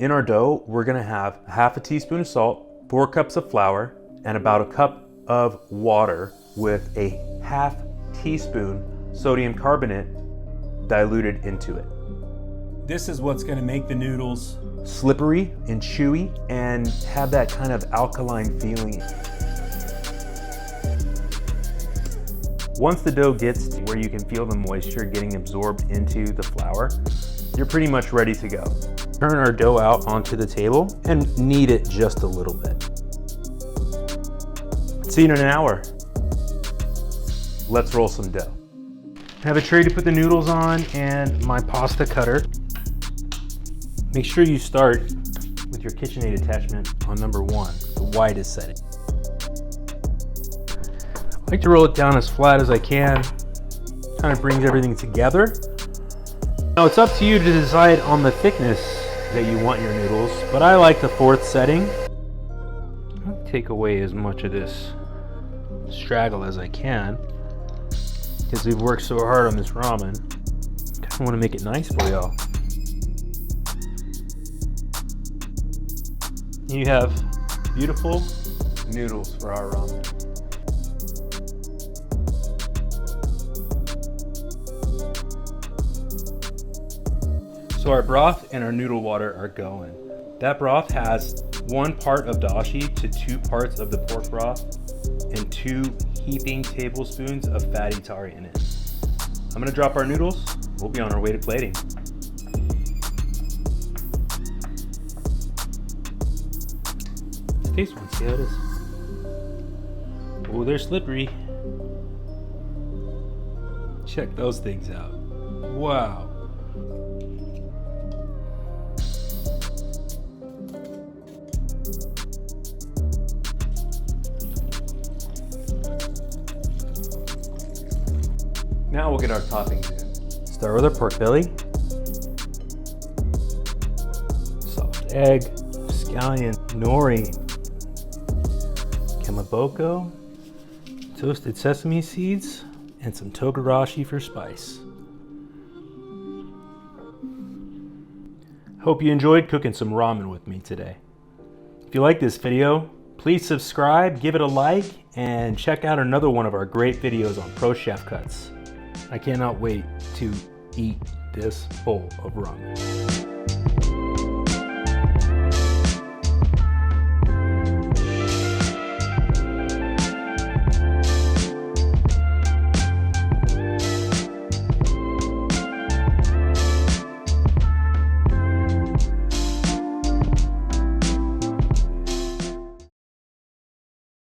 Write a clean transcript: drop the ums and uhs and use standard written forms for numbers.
In our dough, we're gonna have half a teaspoon of salt, 4 cups of flour, and about a cup of water with a half teaspoon sodium carbonate diluted into it. This is what's gonna make the noodles slippery and chewy and have that kind of alkaline feeling. Once the dough gets to where you can feel the moisture getting absorbed into the flour, you're pretty much ready to go. Turn our dough out onto the table and knead it just a little bit. See you in an hour. Let's roll some dough. I have a tray to put the noodles on and my pasta cutter. Make sure you start with your KitchenAid attachment on number 1, the widest setting. I like to roll it down as flat as I can. Kind of brings everything together. Now it's up to you to decide on the thickness that you want your noodles, but I like the 4th setting. I'll take away as much of this straggle as I can because we've worked so hard on this ramen. I want to make it nice for y'all. You have beautiful noodles for our ramen. So our broth and our noodle water are going. That broth has 1 part of dashi to 2 parts of the pork broth and 2 heaping tablespoons of fatty tari in it. I'm gonna drop our noodles. We'll be on our way to plating. Let's taste one, see how it is. Oh, they're slippery. Check those things out. Wow. Now we'll get our toppings in. Start with our pork belly, soft egg, scallion, nori, kamaboko, toasted sesame seeds, and some togarashi for spice. Hope you enjoyed cooking some ramen with me today. If you like this video, please subscribe, give it a like, and check out another one of our great videos on Pro Chef Cuts. I cannot wait to eat this bowl of ramen.